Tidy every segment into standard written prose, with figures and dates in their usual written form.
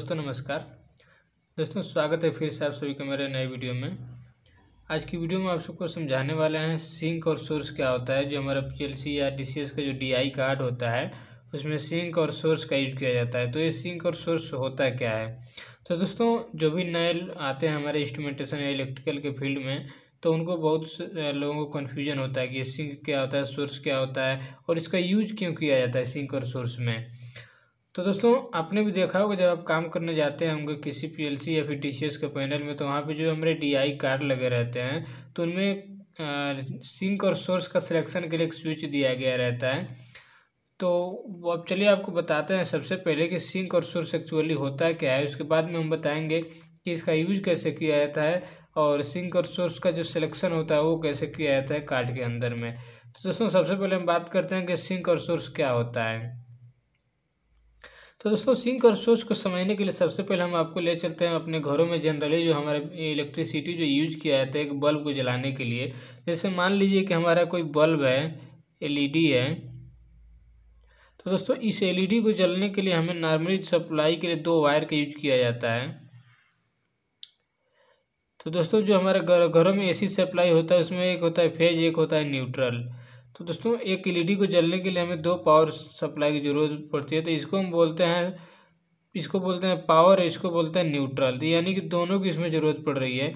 दोस्तों नमस्कार। दोस्तों स्वागत है फिर से आप सभी का मेरे नए वीडियो में। आज की वीडियो में आप सबको समझाने वाले हैं सिंक और सोर्स क्या होता है। जो हमारा पीएलसी या डीसीएस का जो डीआई कार्ड होता है उसमें सिंक और सोर्स का यूज किया जाता है। तो ये सिंक और सोर्स होता क्या है। तो दोस्तों जो भी नए आते हैं हमारे इंस्ट्रूमेंटेशन या इलेक्ट्रिकल के फील्ड में, तो उनको बहुत लोगों को कन्फ्यूजन होता है कि सिंक क्या होता है, सोर्स क्या होता है और इसका यूज क्यों किया जाता है सिंक और सोर्स में। तो दोस्तों आपने भी देखा होगा जब आप काम करने जाते होंगे किसी पीएलसी या फिर टीसीएस के पैनल में, तो वहाँ पे जो हमारे डीआई कार्ड लगे रहते हैं तो उनमें सिंक और सोर्स का सिलेक्शन के लिए एक स्विच दिया गया रहता है। तो वो अब चलिए आपको बताते हैं सबसे पहले कि सिंक और सोर्स एक्चुअली होता है क्या है। उसके बाद में हम बताएंगे कि इसका यूज कैसे किया जाता है और सिंक और सोर्स का जो सिलेक्शन होता है वो कैसे किया जाता है कार्ड के अंदर में। तो दोस्तों सबसे पहले हम बात करते हैं कि सिंक और सोर्स क्या होता है। तो दोस्तों सिंक और सोर्स को समझने के लिए सबसे पहले हम आपको ले चलते हैं अपने घरों में। जनरली जो हमारे इलेक्ट्रिसिटी जो यूज किया जाता है एक बल्ब को जलाने के लिए, जैसे मान लीजिए कि हमारा कोई बल्ब है, एलईडी है। तो दोस्तों इस एलईडी को जलने के लिए हमें नॉर्मली सप्लाई के लिए दो वायर का यूज किया जाता है। तो दोस्तों जो हमारे घरों में एसी सप्लाई होता है उसमें एक होता है फेज, एक होता है न्यूट्रल। तो दोस्तों एक एलईडी को जलने के लिए हमें दो पावर सप्लाई की ज़रूरत पड़ती है। तो इसको हम बोलते हैं पावर, इसको बोलते हैं न्यूट्रल। तो यानी कि दोनों की इसमें ज़रूरत पड़ रही है।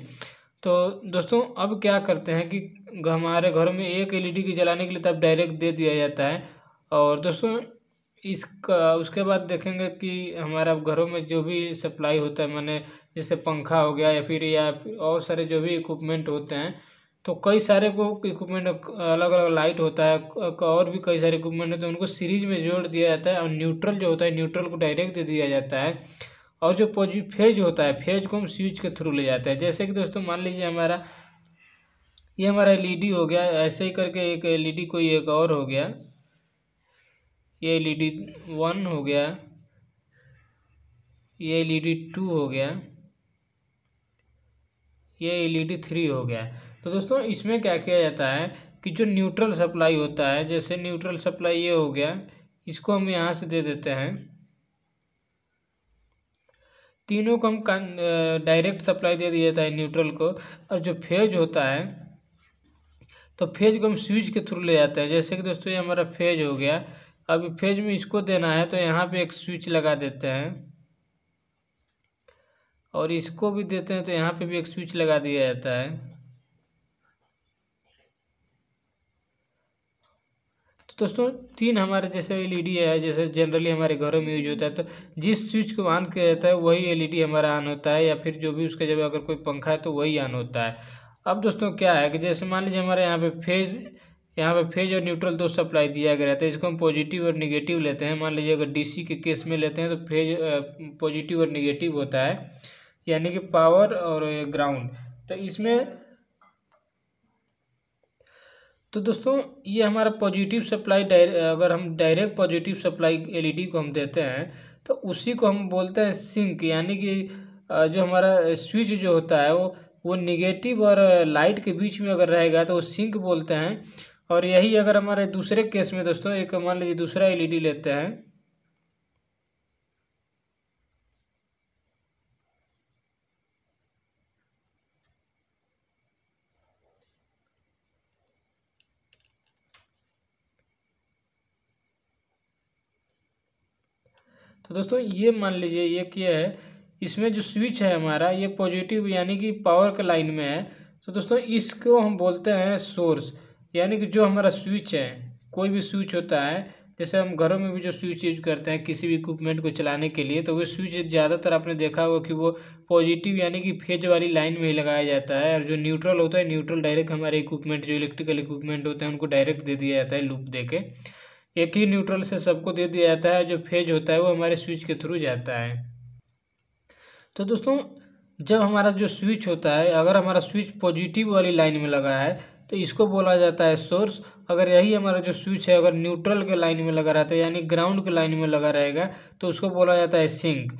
तो दोस्तों अब क्या करते हैं कि हमारे घरों में एक एलईडी की जलाने के लिए तब डायरेक्ट दे दिया जाता है। और दोस्तों इसका उसके बाद देखेंगे कि हमारा घरों में जो भी सप्लाई होता है, माने जैसे पंखा हो गया या और सारे जो भी इक्विपमेंट होते हैं, तो कई सारे को इक्विपमेंट अलग अलग लाइट होता है और भी कई सारे इक्विपमेंट होते हैं, उनको सीरीज में जोड़ दिया जाता है। और न्यूट्रल जो होता है न्यूट्रल को डायरेक्ट दे दिया जाता है। और जो फेज होता है फेज को हम स्विच के थ्रू ले जाते हैं। जैसे कि दोस्तों मान लीजिए ये हमारा एलईडी हो गया, ऐसे ही करके एक एलईडी कोई एक और हो गया, ये एलईडी 1 हो गया, ये एलईडी 2 हो गया, ये एलईडी 3 हो गया। तो दोस्तों इसमें क्या किया जाता है कि जो न्यूट्रल सप्लाई होता है, जैसे न्यूट्रल सप्लाई ये हो गया, इसको हम यहाँ से दे देते हैं। तीनों को हम डायरेक्ट सप्लाई दे दिया जाता है न्यूट्रल को। और जो फेज होता है तो फेज को हम स्विच के थ्रू ले जाते हैं। जैसे कि दोस्तों ये हमारा फेज हो गया, अब फेज में इसको देना है तो यहाँ पे एक स्विच लगा देते हैं और इसको भी देते हैं तो यहाँ पे भी एक स्विच लगा दिया जाता है। तो दोस्तों तीन हमारे जैसे एलईडी है, जैसे जनरली हमारे घरों में यूज होता है, तो जिस स्विच को ऑन किया जाता है वही एलईडी हमारा ऑन होता है, या फिर जो भी उसका जब अगर कोई पंखा है तो वही ऑन होता है। अब दोस्तों क्या है कि जैसे मान लीजिए हमारे यहाँ पे फेज और न्यूट्रल दो सप्लाई दिया गया रहता है। इसको हम पॉजिटिव और निगेटिव लेते हैं। मान लीजिए अगर डीसी के केस में लेते हैं तो फेज पॉजिटिव और निगेटिव होता है, यानी कि पावर और ग्राउंड। तो दोस्तों ये हमारा पॉजिटिव सप्लाई अगर हम डायरेक्ट पॉजिटिव सप्लाई एलईडी को हम देते हैं तो उसी को हम बोलते हैं सिंक। यानी कि जो हमारा स्विच जो होता है वो निगेटिव और लाइट के बीच में अगर रहेगा तो वो सिंक बोलते हैं। और यही अगर हमारे दूसरे केस में दोस्तों एक मान लीजिए दूसरा एलईडी लेते हैं, तो दोस्तों ये मान लीजिए ये क्या है, इसमें जो स्विच है हमारा ये पॉजिटिव यानी कि पावर के लाइन में है। तो दोस्तों इसको हम बोलते हैं सोर्स। यानी कि जो हमारा स्विच है, कोई भी स्विच होता है, जैसे हम घरों में भी जो स्विच यूज करते हैं किसी भी इक्विपमेंट को चलाने के लिए, तो वो स्विच ज़्यादातर आपने देखा होगा कि वो पॉजिटिव यानी कि फेज वाली लाइन में ही लगाया जाता है। और जो न्यूट्रल होता है न्यूट्रल डायरेक्ट हमारे इक्विपमेंट जो इलेक्ट्रिकल इक्विपमेंट होते हैं उनको डायरेक्ट दे दिया जाता है लूप दे के। एक ही न्यूट्रल से सबको दे दिया जाता है। जो फेज होता है वो हमारे स्विच के थ्रू जाता है। तो दोस्तों जब हमारा जो स्विच होता है, अगर हमारा स्विच पॉजिटिव वाली लाइन में लगा है तो इसको बोला जाता है सोर्स। अगर यही हमारा जो स्विच है अगर न्यूट्रल के लाइन में लगा रहता है यानी ग्राउंड के लाइन में लगा रहेगा तो उसको बोला जाता है सिंक।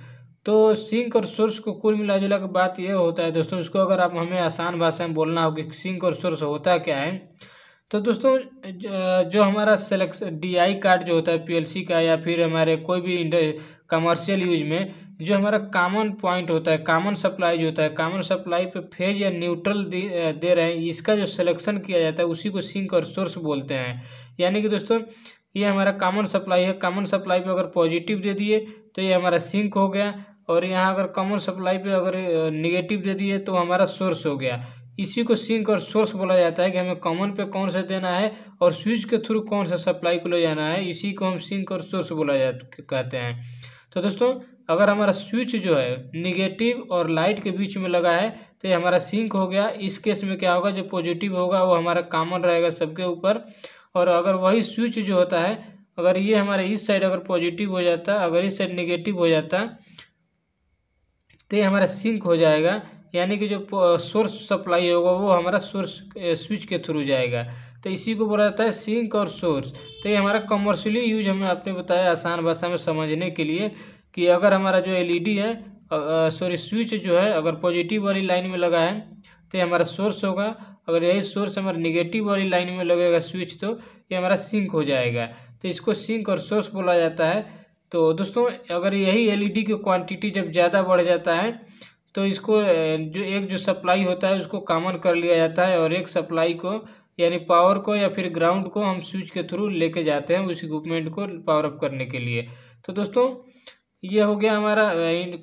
तो सिंक और सोर्स को कुल मिला जुला के बात ये होता है दोस्तों, इसको अगर आप हमें आसान भाषा में बोलना हो कि सिंक और सोर्स होता क्या है, तो दोस्तों जो हमारा डीआई कार्ड जो होता है पीएलसी का या फिर हमारे कोई भी कमर्शियल यूज में, जो हमारा कॉमन पॉइंट होता है, कॉमन सप्लाई जो होता है, कॉमन सप्लाई पे फेज या न्यूट्रल दे रहे हैं, इसका जो सिलेक्शन किया जाता है उसी को सिंक और सोर्स बोलते हैं। यानी कि दोस्तों ये हमारा कॉमन सप्लाई है, कॉमन सप्लाई पे अगर पॉजिटिव दे दिए तो ये हमारा सिंक हो गया, और यहाँ अगर कॉमन सप्लाई पे अगर निगेटिव दे दिए तो हमारा सोर्स हो गया। इसी को सिंक और सोर्स बोला जाता है कि हमें कॉमन पे कौन सा देना है और स्विच के थ्रू कौन सा सप्लाई को ले जाना है, इसी को हम सिंक और सोर्स कहते हैं। तो दोस्तों अगर हमारा स्विच जो है निगेटिव और लाइट के बीच में लगा है तो ये हमारा सिंक हो गया। इस केस में क्या होगा, जो पॉजिटिव होगा वो हमारा कॉमन रहेगा सबके ऊपर, और अगर वही स्विच जो होता है अगर ये हमारे इस साइड अगर पॉजिटिव हो जाता, अगर इस साइड निगेटिव हो जाता तो ये हमारा सिंक हो जाएगा। यानी कि जो सोर्स सप्लाई होगा वो हमारा सोर्स स्विच के थ्रू जाएगा। तो इसी को बोला जाता है सिंक और सोर्स। तो ये हमारा कमर्शियली यूज हमें आपने बताया आसान भाषा में समझने के लिए कि अगर हमारा जो एलईडी है स्विच जो है अगर पॉजिटिव वाली लाइन में लगा है तो ये हमारा सोर्स होगा, अगर यही सोर्स हमारा निगेटिव वाली लाइन में लगेगा स्विच तो ये हमारा सिंक हो जाएगा। तो इसको सिंक और सोर्स बोला जाता है। तो दोस्तों अगर यही एलईडी की क्वांटिटी जब ज़्यादा बढ़ जाता है तो इसको जो सप्लाई होता है उसको कॉमन कर लिया जाता है, और एक सप्लाई को यानी पावर को या फिर ग्राउंड को हम स्विच के थ्रू लेके जाते हैं उस इक्विपमेंट को पावर अप करने के लिए। तो दोस्तों ये हो गया हमारा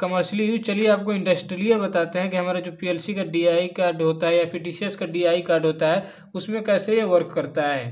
कमर्शियली यूज। चलिए आपको इंडस्ट्रियली बताते हैं कि हमारा जो पीएलसी का डीआई कार्ड होता है या फिर डीसीएस का डीआई कार्ड होता है उसमें कैसे ये वर्क करता है।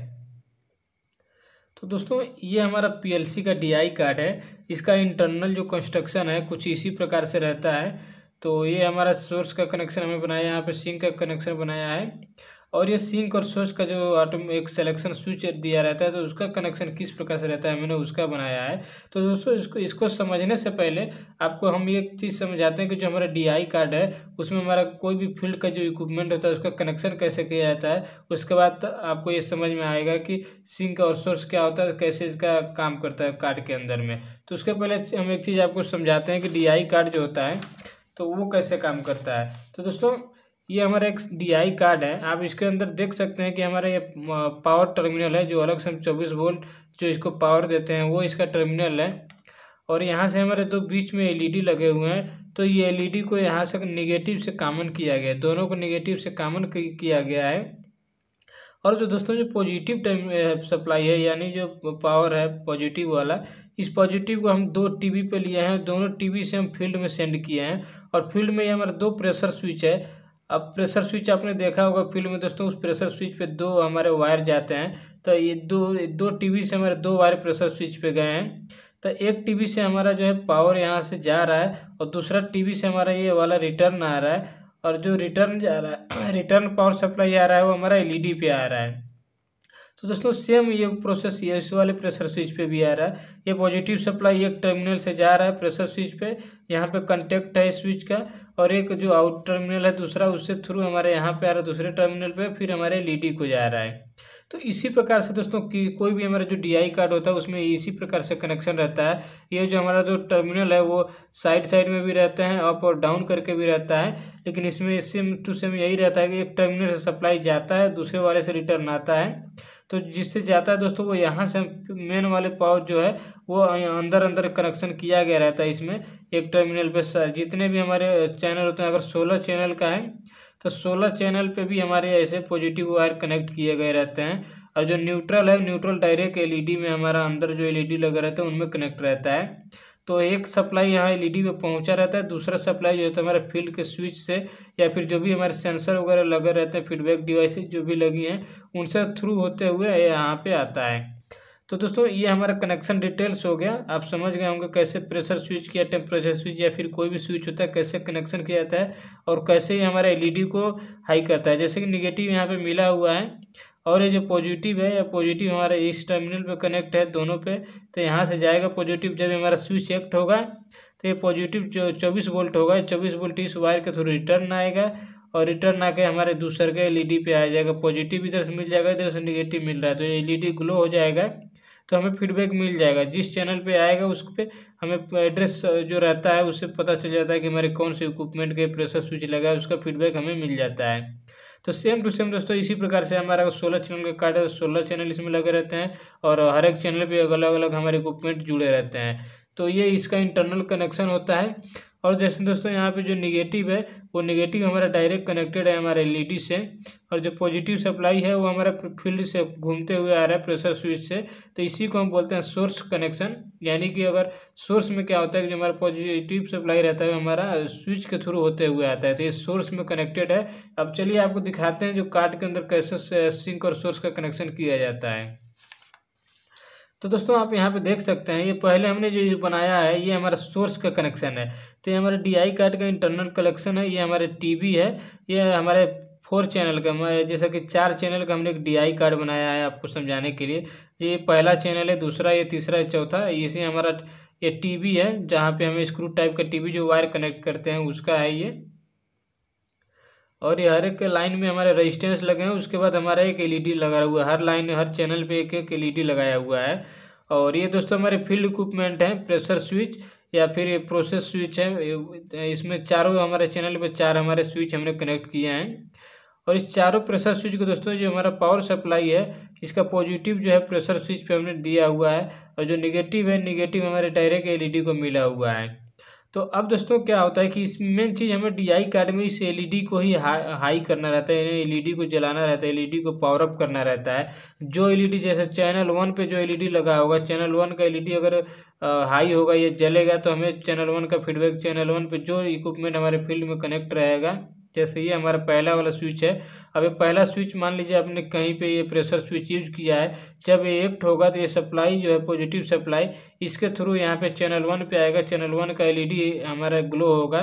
तो दोस्तों ये हमारा पीएलसी का डीआई कार्ड है, इसका इंटरनल जो कंस्ट्रक्शन है कुछ इसी प्रकार से रहता है। तो ये हमारा सोर्स का कनेक्शन हमें बनाया है, यहाँ पे सिंक का कनेक्शन बनाया है, और ये सिंक और सोर्स का जो एक सिलेक्शन स्विच दिया रहता है तो उसका कनेक्शन किस प्रकार से रहता है मैंने उसका बनाया है। तो दोस्तों इसको समझने से पहले आपको हम एक चीज़ समझाते हैं कि जो हमारा डीआई कार्ड है उसमें हमारा कोई भी फील्ड का जो इक्विपमेंट होता है उसका कनेक्शन कैसे किया जाता है। उसके बाद आपको ये समझ में आएगा कि सिंक और सोर्स क्या होता है, कैसे इसका काम करता है कार्ड के अंदर में। तो उसके पहले हम एक चीज़ आपको समझाते हैं कि डीआई कार्ड जो होता है तो वो कैसे काम करता है। तो दोस्तों ये हमारा एक डीआई कार्ड है, आप इसके अंदर देख सकते हैं कि हमारा ये पावर टर्मिनल है जो अलग से हम 24 वोल्ट जो इसको पावर देते हैं वो इसका टर्मिनल है, और यहाँ से हमारे दो बीच में एलईडी लगे हुए हैं। तो ये एलईडी को यहाँ से निगेटिव से कॉमन किया गया है, दोनों को निगेटिव से कॉमन किया गया है। और जो दोस्तों जो पॉजिटिव सप्लाई है यानी जो पावर है पॉजिटिव वाला, इस पॉजिटिव को हम दो टीवी पे लिए हैं, दोनों टीवी से हम फील्ड में सेंड किए हैं, और फील्ड में ये हमारा दो प्रेशर स्विच है। अब प्रेशर स्विच आपने देखा होगा फील्ड में दोस्तों, उस प्रेशर स्विच पे दो हमारे वायर जाते हैं। तो ये दो टीवी से हमारे दो वायर प्रेशर स्विच पे गए हैं। तो एक टीवी से हमारा जो है पावर यहाँ से जा रहा है और दूसरा टीवी से हमारा ये वाला रिटर्न आ रहा है, और जो रिटर्न जा रहा है रिटर्न पावर सप्लाई आ रहा है वो हमारा एलईडी पे आ रहा है। तो दोस्तों सेम ये प्रोसेस ये इस वाले प्रेशर स्विच पे भी आ रहा है। ये पॉजिटिव सप्लाई एक टर्मिनल से जा रहा है प्रेशर स्विच पे, यहाँ पे कांटेक्ट है स्विच का, और एक जो आउट टर्मिनल है दूसरा उससे थ्रू हमारे यहाँ पे आ रहा है दूसरे टर्मिनल पे, फिर हमारे एलईडी को जा रहा है। तो इसी प्रकार से दोस्तों कोई भी हमारा जो डीआई कार्ड होता है उसमें इसी प्रकार से कनेक्शन रहता है। ये जो हमारा जो टर्मिनल है वो साइड में भी रहते हैं, अप और डाउन करके भी रहता है, लेकिन इसमें सेम टू सेम यही रहता है कि एक टर्मिनल से सप्लाई जाता है दूसरे वाले से रिटर्न आता है। तो जिससे जाता है दोस्तों वो यहाँ से मेन वाले पावर जो है वो अंदर कनेक्शन किया गया रहता है इसमें एक टर्मिनल पे। जितने भी हमारे चैनल होते हैं, अगर 16 चैनल का है तो 16 चैनल पे भी हमारे ऐसे पॉजिटिव वायर कनेक्ट किए गए रहते हैं, और जो न्यूट्रल है न्यूट्रल डायरेक्ट एलईडी में हमारा अंदर जो एलईडी लगा रहता है उनमें कनेक्ट रहता है। तो एक सप्लाई यहाँ एलईडी पे पहुँचा रहता है, दूसरा सप्लाई जो होता है हमारे फील्ड के स्विच से या फिर जो भी हमारे सेंसर वगैरह लगे रहते हैं फीडबैक डिवाइसेस जो भी लगी हैं उनसे थ्रू होते हुए यहाँ पे आता है। तो दोस्तों ये हमारा कनेक्शन डिटेल्स हो गया, आप समझ गए होंगे कैसे प्रेशर स्विच या टेम्परेचर स्विच या फिर कोई भी स्विच होता है कैसे कनेक्शन किया जाता है और कैसे ये हमारा एलईडी को हाई करता है। जैसे कि निगेटिव यहाँ पे मिला हुआ है और ये जो पॉजिटिव है, या पॉजिटिव हमारे इस टर्मिनल पे कनेक्ट है दोनों पे, तो यहाँ से जाएगा पॉजिटिव। जब हमारा स्विच एक्ट होगा तो ये पॉजिटिव जो 24 वोल्ट होगा, 24 वोल्ट इस वायर के थ्रू रिटर्न आएगा, और रिटर्न आके हमारे दूसरे के एलईडी पे आ जाएगा। पॉजिटिव इधर से मिल जाएगा, इधर से निगेटिव मिल रहा है, तो एलईडी ग्लो हो जाएगा, तो हमें फीडबैक मिल जाएगा। जिस चैनल पे आएगा उस पर हमें एड्रेस जो रहता है उससे पता चल जाता है कि हमारे कौन से इक्विपमेंट के प्रेशर स्विच लगा है, उसका फीडबैक हमें मिल जाता है। तो सेम टू सेम दोस्तों इसी प्रकार से हमारा 16 चैनल का कार्ड है, 16 चैनल इसमें लगे रहते हैं, और हर एक चैनल पे अलग अलग हमारे इक्विपमेंट जुड़े रहते हैं। तो ये इसका इंटरनल कनेक्शन होता है। और जैसे दोस्तों यहाँ पे जो निगेटिव है वो निगेटिव हमारा डायरेक्ट कनेक्टेड है हमारे एलईडी से, और जो पॉजिटिव सप्लाई है वो हमारा फील्ड से घूमते हुए आ रहा है प्रेशर स्विच से। तो इसी को हम बोलते हैं सोर्स कनेक्शन। यानी कि अगर सोर्स में क्या होता है कि जो हमारा पॉजिटिव सप्लाई रहता है वो हमारा स्विच के थ्रू होते हुए आता है, तो ये सोर्स में कनेक्टेड है। अब चलिए आपको दिखाते हैं जो कार्ड के अंदर कैसे सिंक और सोर्स का कनेक्शन किया जाता है। तो दोस्तों आप यहाँ पे देख सकते हैं, ये पहले हमने जो बनाया है ये हमारा सोर्स का कनेक्शन है। तो ये हमारे DI कार्ड का इंटरनल कनेक्शन है। ये हमारे टीवी है, ये हमारे 4 चैनल का, जैसा कि 4 चैनल का हमने एक DI कार्ड बनाया है आपको समझाने के लिए। ये पहला चैनल है, दूसरा, ये तीसरा, ये चौथा। इसी हमारा ये टीवी है जहाँ पे हमें स्क्रू टाइप का टीवी जो वायर कनेक्ट करते हैं उसका है ये। और ये हर एक लाइन में हमारे रेजिस्टेंस लगे हैं। उसके बाद हमारा एक एलईडी लगा हुआ है, हर लाइन हर चैनल पे एक एक एलईडी लगाया हुआ है। और ये दोस्तों हमारे फील्ड इक्विपमेंट हैं, प्रेशर स्विच या फिर ये प्रोसेस स्विच है। इसमें चारों हमारे चैनल पे 4 हमारे स्विच हमने कनेक्ट किए हैं। और इस चारों प्रेशर स्विच को दोस्तों जो हमारा पावर सप्लाई है इसका पॉजिटिव जो है प्रेशर स्विच पे हमने दिया हुआ है, और जो निगेटिव है निगेटिव हमारे डायरेक्ट एलईडी को मिला हुआ है। तो अब दोस्तों क्या होता है कि इस मेन चीज़ हमें DI कार्ड में इस एलईडी को ही हाई करना रहता है, यानी एलईडी को जलाना रहता है, एलईडी को पावर अप करना रहता है। जो एलईडी जैसे चैनल 1 पे जो एलईडी लगा होगा, चैनल 1 का एलईडी अगर हाई होगा, ये जलेगा, तो हमें चैनल 1 का फीडबैक, चैनल 1 पे जो इक्विपमेंट हमारे फील्ड में कनेक्ट रहेगा, जैसे ये हमारा पहला वाला स्विच है। अब ये पहला स्विच मान लीजिए आपने कहीं पे ये प्रेशर स्विच यूज किया है, जब ये एक्ट होगा तो ये सप्लाई जो है पॉजिटिव सप्लाई इसके थ्रू यहाँ पे चैनल 1 पे आएगा। चैनल 1 का एलईडी हमारा ग्लो होगा,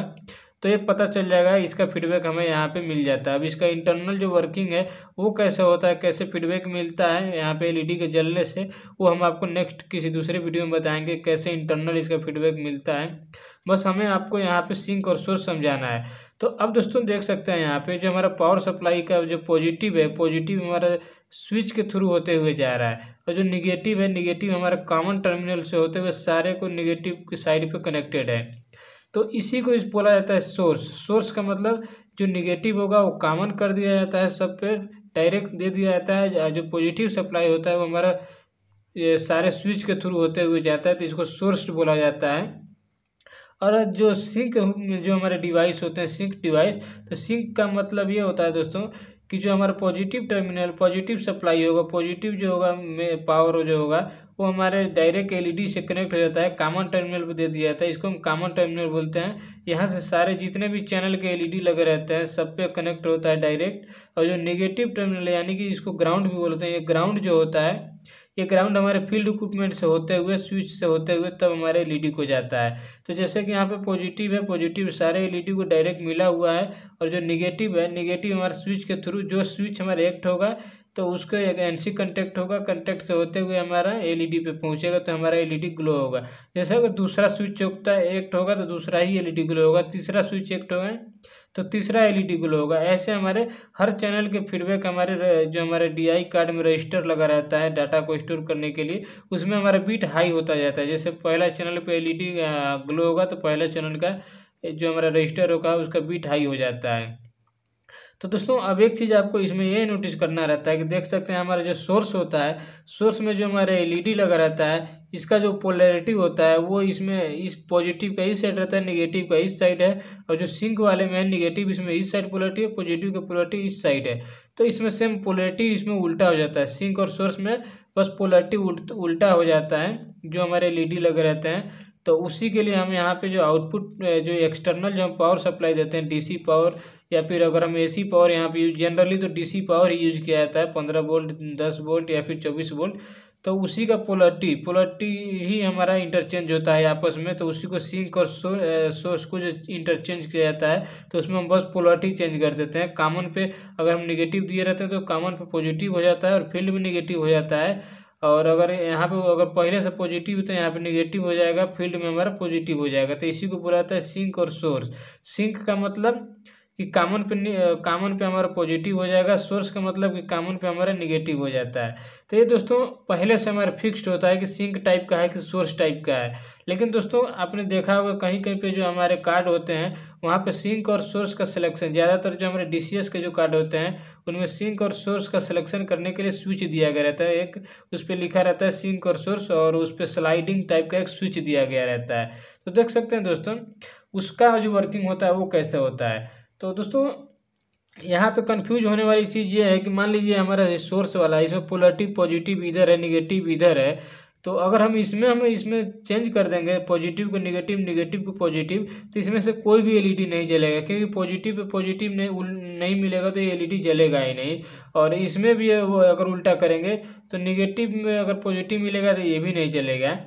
तो ये पता चल जाएगा, इसका फीडबैक हमें यहाँ पे मिल जाता है। अब इसका इंटरनल जो वर्किंग है वो कैसे होता है, कैसे फीडबैक मिलता है यहाँ पे एलईडी के जलने से, वो हम आपको नेक्स्ट किसी दूसरे वीडियो में बताएंगे कैसे इंटरनल इसका फीडबैक मिलता है। बस हमें आपको यहाँ पे सिंक और सोर्स समझाना है। तो अब दोस्तों देख सकते हैं यहाँ पे जो हमारा पावर सप्लाई का जो पॉजिटिव है, पॉजिटिव हमारा स्विच के थ्रू होते हुए जा रहा है, और जो निगेटिव है निगेटिव हमारा कॉमन टर्मिनल से होते हुए सारे को निगेटिव की साइड पे कनेक्टेड है। तो इसी को इस बोला जाता है सोर्स। सोर्स का मतलब जो निगेटिव होगा वो कॉमन कर दिया जाता है, सब पे डायरेक्ट दे दिया जाता है। जो पॉजिटिव सप्लाई होता है वो हमारा ये सारे स्विच के थ्रू होते हुए जाता है, तो इसको सोर्स बोला जाता है। और जो सिंक जो हमारे डिवाइस होते हैं, सिंक डिवाइस, तो सिंक का मतलब ये होता है दोस्तों कि जो हमारा पॉजिटिव टर्मिनल पॉजिटिव सप्लाई होगा, पॉजिटिव जो होगा में पावर जो होगा वो हमारे डायरेक्ट एलईडी से कनेक्ट हो जाता है, कॉमन टर्मिनल पे दे दिया जाता है। इसको हम कॉमन टर्मिनल बोलते हैं। यहाँ से सारे जितने भी चैनल के एलईडी लगे रहते हैं सब पे कनेक्ट होता है डायरेक्ट। और जो नेगेटिव टर्मिनल यानी कि इसको ग्राउंड भी बोलते हैं, ये ग्राउंड जो होता है, ये ग्राउंड हमारे फील्ड इक्विपमेंट से होते हुए, स्विच से होते हुए तब हमारे एलईडी को जाता है। तो जैसे कि यहाँ पे पॉजिटिव है, पॉजिटिव सारे एलईडी को डायरेक्ट मिला हुआ है, और जो निगेटिव है निगेटिव हमारे स्विच के थ्रू, जो स्विच हमारे एक्ट होगा तो उसको एक NC कंटेक्ट होगा, कंटेक्ट से होते हुए हमारा एलईडी पे पहुंचेगा, तो हमारा एलईडी ग्लो होगा। जैसे अगर दूसरा स्विच होता है एक्ट होगा तो दूसरा ही एलईडी ग्लो होगा, तीसरा स्विच एक्ट होगा तो तीसरा एलईडी ग्लो होगा। ऐसे हमारे हर चैनल के फीडबैक हमारे जो हमारे DI कार्ड में रजिस्टर लगा रहता है डाटा को स्टोर करने के लिए, उसमें हमारा बीट हाई होता जाता है। जैसे पहला चैनल पे एलईडी ग्लो होगा तो पहला चैनल का जो हमारा रजिस्टर होगा उसका बीट हाई हो जाता है। तो दोस्तों अब एक चीज़ आपको इसमें ये नोटिस करना रहता है कि देख सकते हैं हमारा जो सोर्स होता है, सोर्स में जो हमारा एलईडी लगा रहता है, इसका जो पोलैरिटी होता है वो इसमें इस पॉजिटिव का इस साइड रहता है, नेगेटिव का इस साइड है। और जो सिंक वाले में है निगेटिव, इसमें इस साइड पोलैरिटी है, पॉजिटिव का पोलैरिटी इस साइड है। तो इसमें सेम पोलैरिटी इसमें उल्टा हो जाता है। सिंक और सोर्स में बस पोलैरिटी उल्टा हो जाता है जो हमारे एलईडी लगे रहते हैं। तो उसी के लिए हम यहाँ पे जो आउटपुट जो एक्सटर्नल जो हम पावर सप्लाई देते हैं, DC पावर, या फिर अगर हम AC पावर यहाँ पे यूज, जनरली तो DC पावर ही यूज किया जाता है, 15 वोल्ट, 10 वोल्ट या फिर 24 वोल्ट। तो उसी का पोलैरिटी ही हमारा इंटरचेंज होता है आपस में। तो उसी को सिंक और सोर्स को जो इंटरचेंज किया जाता है तो उसमें हम बस पोलैरिटी चेंज कर देते हैं। कॉमन पे अगर हम निगेटिव दिए रहते हैं तो कॉमन पे पॉजिटिव हो जाता है और फील्ड में निगेटिव हो जाता है। और अगर यहाँ पे अगर पहले से पॉजिटिव तो यहाँ पे नेगेटिव हो जाएगा, फील्ड में हमारा पॉजिटिव हो जाएगा। तो इसी को बोला जाता है सिंक और सोर्स। सिंक का मतलब कि कॉमन पे हमारा पॉजिटिव हो जाएगा, सोर्स का मतलब कि कॉमन पे हमारा निगेटिव हो जाता है। तो ये दोस्तों पहले से हमारा फिक्स्ड होता है कि सिंक टाइप का है कि सोर्स टाइप का है। लेकिन दोस्तों आपने देखा होगा कहीं कहीं पे जो हमारे कार्ड होते हैं वहाँ पे सिंक और सोर्स का सिलेक्शन, ज़्यादातर जो हमारे DCS के जो कार्ड होते हैं उनमें सिंक और सोर्स का सिलेक्शन करने के लिए स्विच दिया गया रहता है। एक उस पर लिखा रहता है सिंक और सोर्स, और उस पर स्लाइडिंग टाइप का एक स्विच दिया गया रहता है। तो देख सकते हैं दोस्तों उसका जो वर्किंग होता है वो कैसे होता है। तो दोस्तों यहाँ पे कंफ्यूज होने वाली चीज़ ये है कि मान लीजिए हमारा सोर्स वाला है, इसमें पोलरिटी पॉजिटिव इधर है, निगेटिव इधर है। तो अगर हम इसमें चेंज कर देंगे पॉजिटिव को निगेटिव, निगेटिव को पॉजिटिव, तो इसमें से कोई भी एलईडी नहीं जलेगा, क्योंकि पॉजिटिव पे पॉजिटिव नहीं मिलेगा तो ये एलईडी जलेगा ही नहीं। और इसमें भी वो अगर उल्टा करेंगे तो निगेटिव में अगर पॉजिटिव मिलेगा तो ये भी नहीं जलेगा।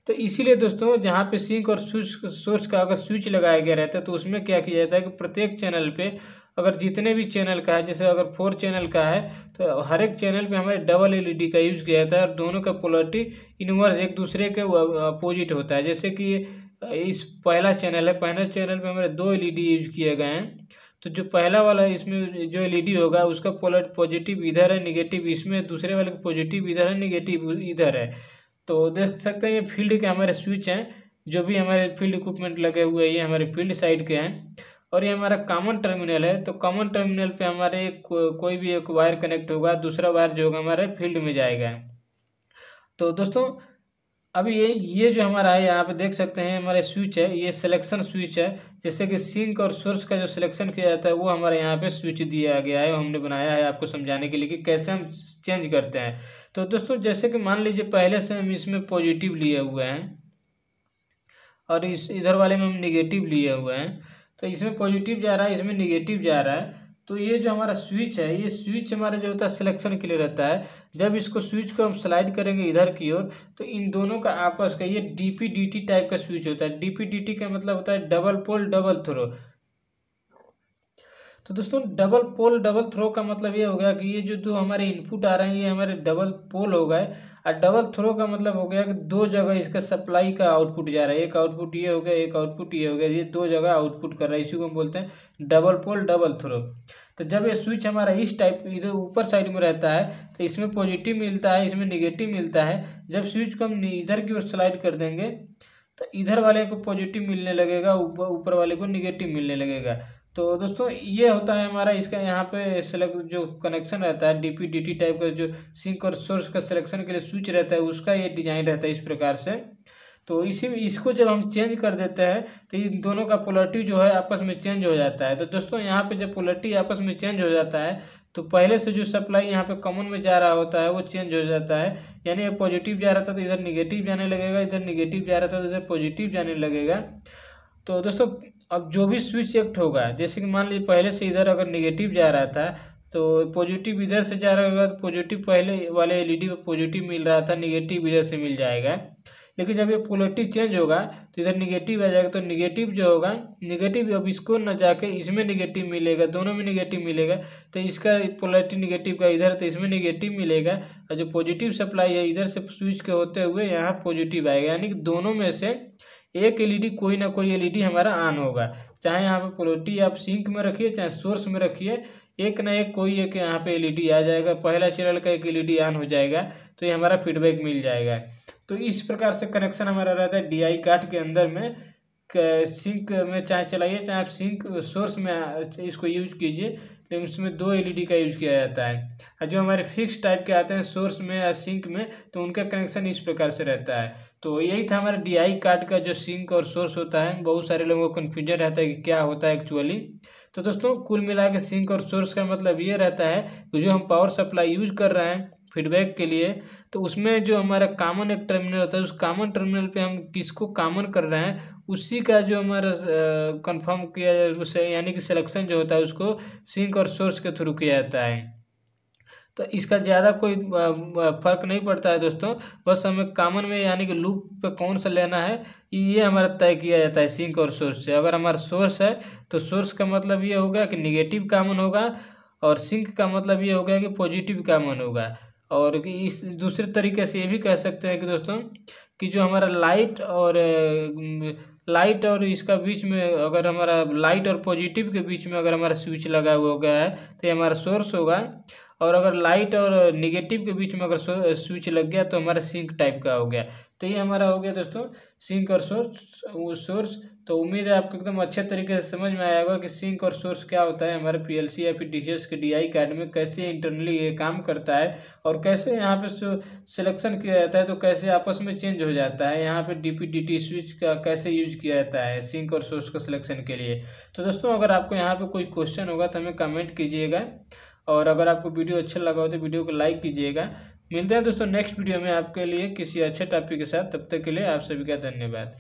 तो इसीलिए दोस्तों जहाँ पे सिंक और सोर्स का अगर स्विच लगाया गया रहता है तो उसमें क्या किया जाता है कि प्रत्येक चैनल पे अगर जितने भी चैनल का है, जैसे अगर 4 चैनल का है तो हर एक चैनल पे हमारे डबल एलईडी का यूज़ किया जाता है और दोनों का पोलरिटी इनवर्स एक दूसरे के अपोजिट होता है। जैसे कि इस पहला चैनल है, पहले चैनल पे हमारे 2 एलईडी यूज किए गए हैं। तो जो पहला वाला इसमें जो एलईडी होगा उसका पोलर पॉजिटिव इधर है, निगेटिव इसमें, दूसरे वाले का पॉजिटिव इधर है, निगेटिव इधर है। तो देख सकते हैं ये फील्ड के हमारे स्विच हैं, जो भी हमारे फील्ड इक्विपमेंट लगे हुए हैं ये हमारे फील्ड साइड के हैं। और ये हमारा कॉमन टर्मिनल है, तो कॉमन टर्मिनल पे हमारे कोई भी एक वायर कनेक्ट होगा, दूसरा वायर जो होगा हमारे फील्ड में जाएगा। तो दोस्तों अब ये जो हमारा है यहाँ पे देख सकते हैं हमारे स्विच है, ये सिलेक्शन स्विच है। जैसे कि सिंक और सोर्स का जो सिलेक्शन किया जाता है वो हमारे यहाँ पे स्विच दिया गया है, हमने बनाया है आपको समझाने के लिए कि कैसे हम चेंज करते हैं। तो दोस्तों जैसे कि मान लीजिए पहले से हम इसमें पॉजिटिव लिए हुए हैं और इस इधर वाले में हम निगेटिव लिए हुए हैं, तो इसमें पॉजिटिव जा रहा है, इसमें निगेटिव जा रहा है। तो ये जो हमारा स्विच है, ये स्विच हमारा जो होता है सिलेक्शन के लिए रहता है। जब इसको स्विच को हम स्लाइड करेंगे इधर की ओर तो इन दोनों का आपस का ये DP/DT टाइप का स्विच होता है। DP/DT का मतलब होता है डबल पोल डबल थ्रो। तो दोस्तों डबल पोल डबल थ्रो का मतलब ये हो गया कि ये जो हमारे इनपुट आ रहे हैं ये हमारे डबल पोल हो गए, और डबल थ्रो का मतलब हो गया कि 2 जगह इसका सप्लाई का आउटपुट जा रहा है। एक आउटपुट ये हो गया, एक आउटपुट ये हो गया, ये 2 जगह आउटपुट कर रहा है। इसी को हम बोलते हैं डबल पोल डबल थ्रो। तो जब ये स्विच हमारा इस टाइप इधर ऊपर साइड में रहता है तो इसमें पॉजिटिव मिलता है, इसमें निगेटिव मिलता है। जब स्विच को हम इधर की ओर स्लाइड कर देंगे तो इधर वाले को पॉजिटिव मिलने लगेगा, ऊपर वाले को निगेटिव मिलने लगेगा। तो दोस्तों ये होता है हमारा इसका यहाँ पे सेलेक्ट जो कनेक्शन रहता है DP/DT टाइप का, जो सिंक और सोर्स का सिलेक्शन के लिए स्विच रहता है उसका ये डिजाइन रहता है इस प्रकार से। तो इसको जब हम चेंज कर देते हैं तो इन दोनों का पोलरिटी जो है आपस में चेंज हो जाता है। तो दोस्तों यहाँ पे जब पोलरिटी आपस में चेंज हो जाता है तो पहले से जो सप्लाई यहाँ पे कॉमन में जा रहा होता है वो चेंज हो जाता है। यानी पॉजिटिव जा रहा था तो इधर निगेटिव जाने लगेगा, इधर निगेटिव जा रहा था तो इधर पॉजिटिव जाने लगेगा। तो दोस्तों अब जो भी स्विच एक्ट होगा, जैसे कि मान लीजिए पहले से इधर अगर निगेटिव जा रहा था तो पॉजिटिव इधर से जा रहा होगा, तो पॉजिटिव पहले वाले एलईडी में पॉजिटिव मिल रहा था, निगेटिव इधर से मिल जाएगा। लेकिन जब ये पोलरिटी चेंज होगा तो इधर निगेटिव आ जाएगा, तो निगेटिव जो होगा निगेटिव अब इसको न जाके इसमें निगेटिव मिलेगा, दोनों में निगेटिव मिलेगा। तो इसका पोलरिटी निगेटिव का इधर तो इसमें निगेटिव मिलेगा, और जो पॉजिटिव सप्लाई है इधर से स्विच के होते हुए यहाँ पॉजिटिव आएगा। यानी कि दोनों में से एक एलईडी कोई ना कोई एलईडी हमारा ऑन होगा। चाहे यहाँ पे पोलरिटी आप सिंक में रखिए चाहे सोर्स में रखिए, एक ना एक कोई एक यहाँ पे एलईडी आ जाएगा। पहला चैनल का एक एलईडी ऑन हो जाएगा तो ये हमारा फीडबैक मिल जाएगा। तो इस प्रकार से कनेक्शन हमारा रहता है DI कार्ड के अंदर में। सिंक में चाहे चलाइए चाहे आप सिंक सोर्स में इसको यूज कीजिए, लेकिन इसमें 2 एलईडी का यूज किया जाता है। और जो हमारे फिक्स टाइप के आते हैं सोर्स में या सिंक में तो उनका कनेक्शन इस प्रकार से रहता है। तो यही था हमारा DI कार्ड का जो सिंक और सोर्स होता है। बहुत सारे लोगों को कन्फ्यूजन रहता है कि क्या होता है एक्चुअली। तो दोस्तों कुल मिला के सिंक और सोर्स का मतलब ये रहता है कि जो हम पावर सप्लाई यूज कर रहे हैं फीडबैक के लिए, तो उसमें जो हमारा कॉमन एक टर्मिनल होता है उस कॉमन टर्मिनल पे हम किसको कॉमन कर रहे हैं उसी का जो हमारा कंफर्म किया जाए उसे, यानी कि सिलेक्शन जो होता है उसको सिंक और सोर्स के थ्रू किया जाता है। तो इसका ज़्यादा कोई फर्क नहीं पड़ता है दोस्तों, बस हमें कॉमन में यानी कि लूप पे कौन सा लेना है ये हमारा तय किया जाता है सिंक और सोर्स से। अगर हमारा सोर्स है तो सोर्स का मतलब ये होगा कि निगेटिव कॉमन होगा, और सिंक का मतलब ये होगा कि पॉजिटिव कॉमन होगा। और कि इस दूसरे तरीके से ये भी कह सकते हैं कि दोस्तों कि जो हमारा लाइट और लाइट और इसका बीच में अगर हमारा लाइट और पॉजिटिव के बीच में अगर हमारा स्विच लगा हुआ हो गया है तो ये हमारा सोर्स होगा। और अगर लाइट और निगेटिव के बीच में अगर स्विच लग गया तो हमारा सिंक टाइप का हो गया। तो ये हमारा हो गया दोस्तों सिंक और सोर्स। तो उम्मीद है आपको एकदम अच्छे तरीके से समझ में आया होगा कि सिंक और सोर्स क्या होता है हमारे पीएलसी या फिर डीसीएस के डीआई कार्ड में, कैसे इंटरनली ये काम करता है और कैसे यहाँ पे सिलेक्शन किया जाता है, तो कैसे आपस में चेंज हो जाता है, यहाँ पे डीपीडीटी स्विच का कैसे यूज किया जाता है सिंक और सोर्स का सिलेक्शन के लिए। तो दोस्तों अगर आपको यहाँ पे कोई क्वेश्चन होगा तो हमें कमेंट कीजिएगा, और अगर आपको वीडियो अच्छा लगा हो तो वीडियो को लाइक कीजिएगा। मिलते हैं दोस्तों नेक्स्ट वीडियो में आपके लिए किसी अच्छे टॉपिक के साथ। तब तक के लिए आप सभी का धन्यवाद।